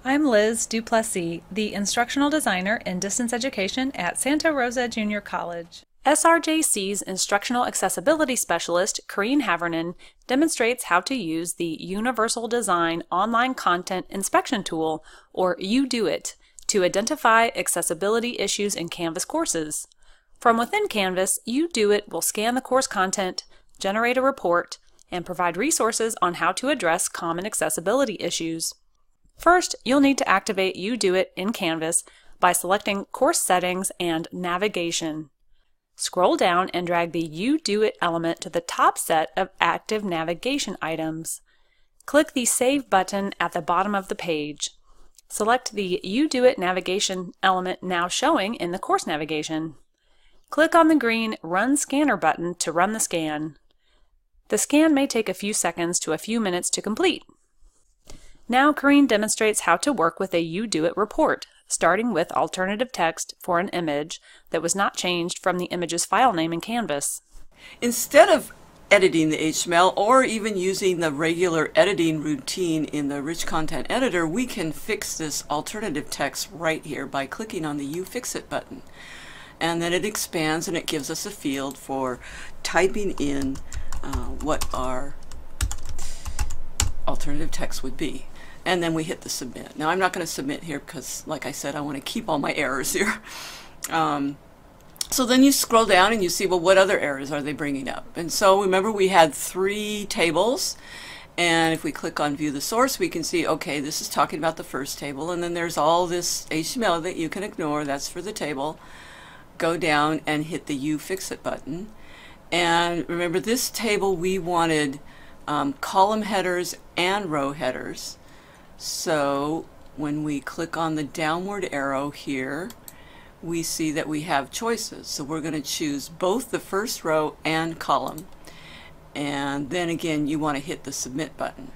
I'm Liz Duplessis, the Instructional Designer in Distance Education at Santa Rosa Junior College. SRJC's Instructional Accessibility Specialist, Corrine Haverinen, demonstrates how to use the Universal Design Online Content Inspection Tool, or UDOIT, to identify accessibility issues in Canvas courses. From within Canvas, UDOIT will scan the course content, generate a report, and provide resources on how to address common accessibility issues. First, you'll need to activate UDOIT in Canvas by selecting Course Settings and Navigation. Scroll down and drag the UDOIT element to the top set of active navigation items. Click the Save button at the bottom of the page. Select the UDOIT navigation element now showing in the course navigation. Click on the green Run Scanner button to run the scan. The scan may take a few seconds to a few minutes to complete. Now Corrine demonstrates how to work with a UDOIT report, starting with alternative text for an image that was not changed from the image's file name in Canvas. Instead of editing the HTML or even using the regular editing routine in the Rich Content Editor, we can fix this alternative text right here by clicking on the You Fix It button. And then it expands and it gives us a field for typing in what our alternative text would be. And then we hit the submit. Now I'm not going to submit here because, like I said, I want to keep all my errors here. So then you scroll down and you see, well, what other errors are they bringing up? And so remember we had 3 tables, and if we click on View the Source, we can see, okay, this is talking about the first table, and then there's all this HTML that you can ignore. That's for the table. Go down and hit the You Fix It button. And remember, this table we wanted column headers and row headers. So when we click on the downward arrow here, we see that we have choices. So we're going to choose both the first row and column. And then again, you want to hit the Submit button.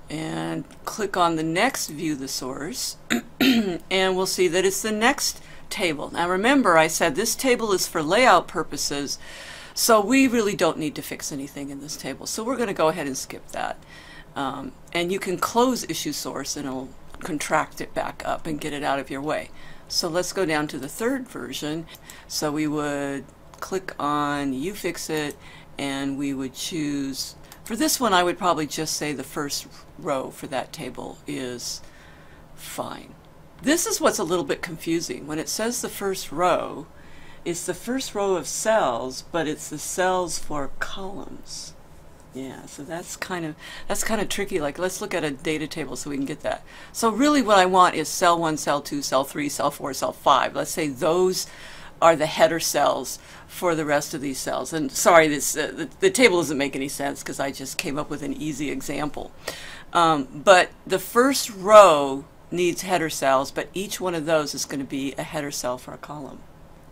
And click on the next View the Source, and we'll see that it's the next table. Now remember, I said this table is for layout purposes, so we really don't need to fix anything in this table. So we're going to go ahead and skip that. And you can close Issue Source and it'll contract it back up and get it out of your way. So let's go down to the third version. So we would click on You Fix It, and we would choose, for this one I would probably just say the first row for that table is fine. This is what's a little bit confusing. When it says the first row, it's the first row of cells, but it's the cells for columns. Yeah, so that's kind of tricky. Like, let's look at a data table so we can get that. So really what I want is cell 1, cell 2, cell 3, cell 4, cell 5. Let's say those are the header cells for the rest of these cells. And sorry, this the table doesn't make any sense because I just came up with an easy example. But the first row needs header cells, but each one of those is going to be a header cell for a column.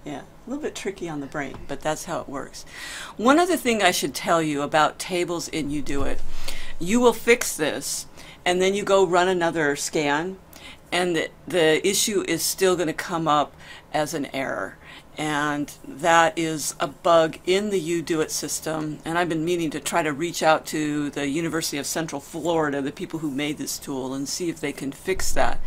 Yeah, a little bit tricky on the brain, but that's how it works. One other thing I should tell you about tables in UDOIT, you will fix this, and then you go run another scan, and the issue is still going to come up as an error. And that is a bug in the UDOIT system, and I've been meaning to try to reach out to the University of Central Florida, the people who made this tool, and see if they can fix that.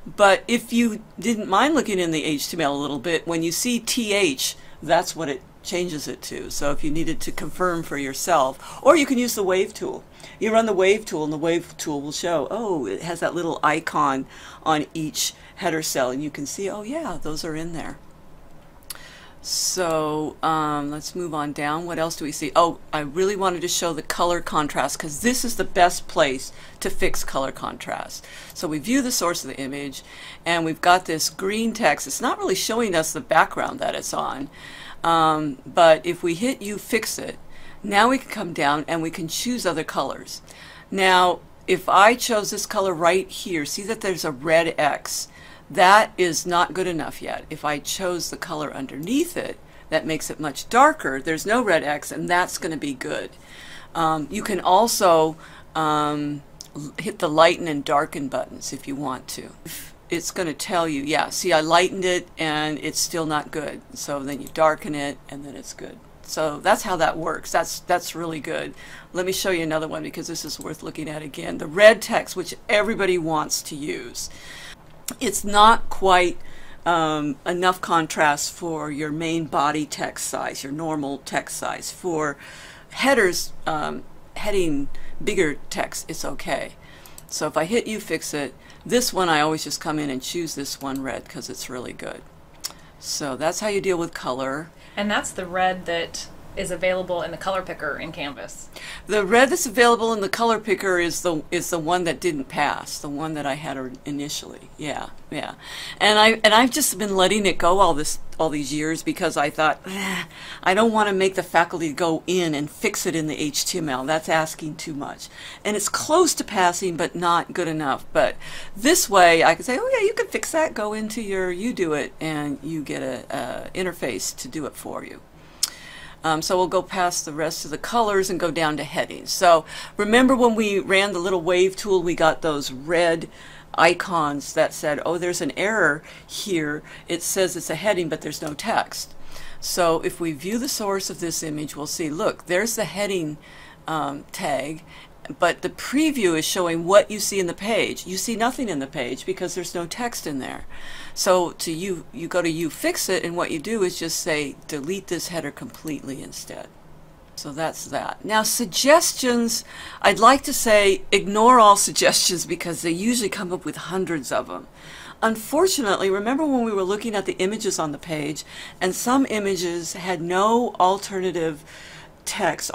But if you didn't mind looking in the HTML a little bit, when you see TH, that's what it changes it to. So if you needed to confirm for yourself, or you can use the Wave tool. You run the Wave tool, and the Wave tool will show, oh, it has that little icon on each header cell, and you can see, oh yeah, those are in there. So let's move on down. What else do we see? Oh, I really wanted to show the color contrast because this is the best place to fix color contrast. So we view the source of the image, and we've got this green text. It's not really showing us the background that it's on, but if we hit You Fix It, now we can come down and we can choose other colors. Now, if I chose this color right here, see that there's a red X. That is not good enough yet. If I chose the color underneath it, that makes it much darker. There's no red X, and that's going to be good. You can also hit the lighten and darken buttons if you want to. It's going to tell you, yeah, see, I lightened it and it's still not good. So then you darken it and then it's good. So that's how that works. That's really good. Let me show you another one because this is worth looking at again. The red text, which everybody wants to use. It's not quite enough contrast for your main body text size, your normal text size. For headers, heading bigger text, it's okay. So if I hit You Fix It, this one I always just come in and choose this one red because it's really good. So that's how you deal with color. And that's the red that is available in the color picker in Canvas. The red that's available in the color picker is the one that didn't pass, the one that I had initially. Yeah. And I've just been letting it go all these years because I thought I don't want to make the faculty go in and fix it in the HTML. That's asking too much. And it's close to passing but not good enough. But this way I can say, oh yeah, you can fix that. Go into your UDOIT and you get a interface to do it for you. So we'll go past the rest of the colors and go down to headings. So remember when we ran the little wave tool, we got those red icons that said, oh, there's an error here. It says it's a heading, but there's no text. So if we view the source of this image, we'll see, look, there's the heading tag, but the preview is showing what you see in the page. You see nothing in the page because there's no text in there. So you go to You Fix It, and what you do is just say delete this header completely instead. So that's that. Now suggestions, I'd like to say ignore all suggestions because they usually come up with hundreds of them. Unfortunately, remember when we were looking at the images on the page and some images had no alternative text,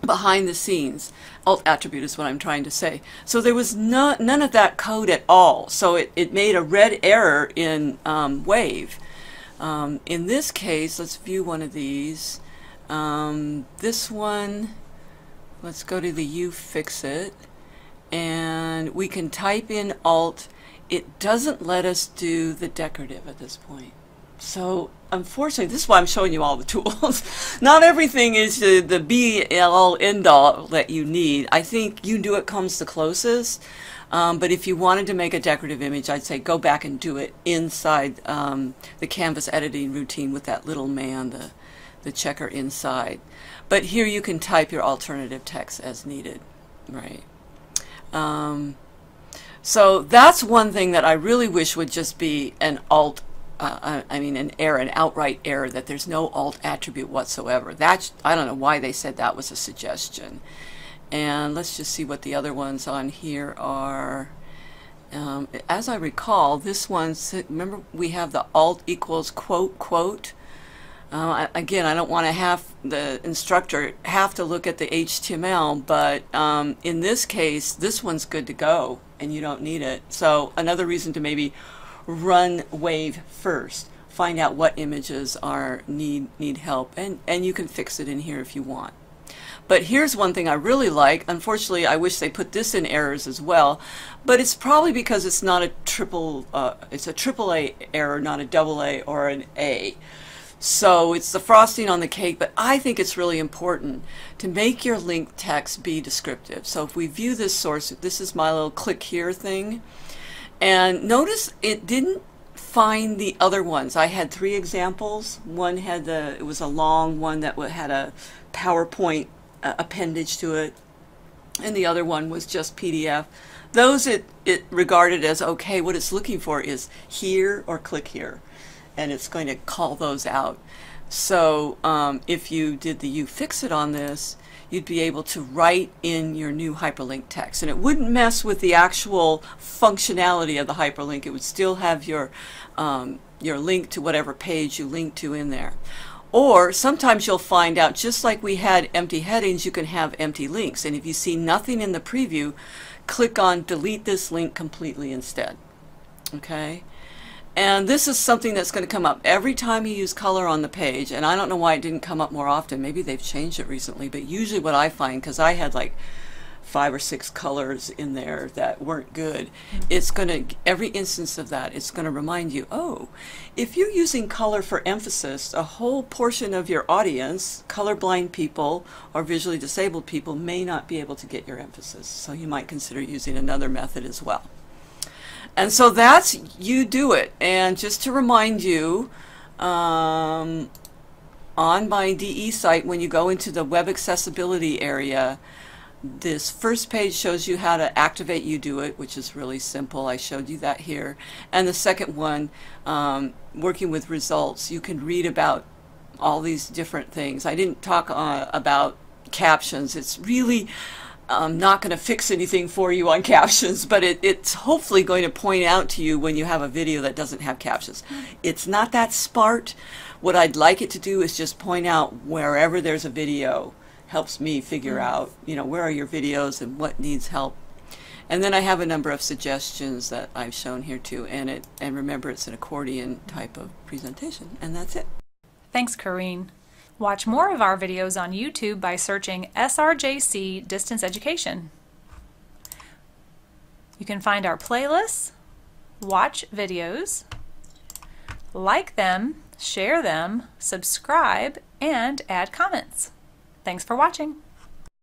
behind the scenes. Alt attribute is what I'm trying to say. So there was none of that code at all. So it made a red error in Wave. In this case, let's view one of these. This one, let's go to the You Fix It. And we can type in Alt. It doesn't let us do the decorative at this point. So unfortunately, this is why I'm showing you all the tools. Not everything is the be-all, end-all that you need. I think UDOIT comes the closest. But if you wanted to make a decorative image, I'd say go back and do it inside the Canvas editing routine with that little man, the checker inside. But here you can type your alternative text as needed, right? So that's one thing that I really wish would just be an alt. An error, an outright error, that there's no alt attribute whatsoever. That's, I don't know why they said that was a suggestion. And let's just see what the other ones on here are. As I recall, this one, remember we have the alt equals quote, quote. Again, I don't want to have the instructor have to look at the HTML, but in this case, this one's good to go and you don't need it. So another reason to maybe run Wave first, find out what images need help, and you can fix it in here if you want. But here's one thing I really like. Unfortunately, I wish they put this in errors as well, but it's probably because it's not a it's a AAA error, not a AA or an A. So it's the frosting on the cake, but I think it's really important to make your link text be descriptive. So if we view this source, this is my little click here thing. And notice it didn't find the other ones. I had 3 examples. One had it was a long one that had a PowerPoint appendage to it, and the other one was just PDF. Those it regarded as okay. What it's looking for is here or click here, and it's going to call those out. So if you did the You Fix It on this, you'd be able to write in your new hyperlink text, and it wouldn't mess with the actual functionality of the hyperlink. It would still have your link to whatever page you link to in there. Or sometimes you'll find out, just like we had empty headings, you can have empty links, and if you see nothing in the preview, click on delete this link completely instead. Okay? And this is something that's going to come up every time you use color on the page, and I don't know why it didn't come up more often. Maybe they've changed it recently, but usually what I find, because I had like 5 or 6 colors in there that weren't good, it's going to, every instance of that, it's going to remind you, oh, if you're using color for emphasis, a whole portion of your audience, colorblind people or visually disabled people, may not be able to get your emphasis. So you might consider using another method as well. And so that's UDOIT. And just to remind you, on my DE site, when you go into the web accessibility area, this first page shows you how to activate UDOIT, which is really simple. I showed you that here. And the second one, working with results, you can read about all these different things. I didn't talk about captions. It's really not going to fix anything for you on captions, but it's hopefully going to point out to you when you have a video that doesn't have captions. It's not that smart. What I'd like it to do is just point out wherever there's a video. Helps me figure out, where are your videos and what needs help. And then I have a number of suggestions that I've shown here too, and remember, it's an accordion type of presentation, and that's it. Thanks, Corrine. Watch more of our videos on YouTube by searching SRJC Distance Education. You can find our playlists, watch videos, like them, share them, subscribe, and add comments. Thanks for watching.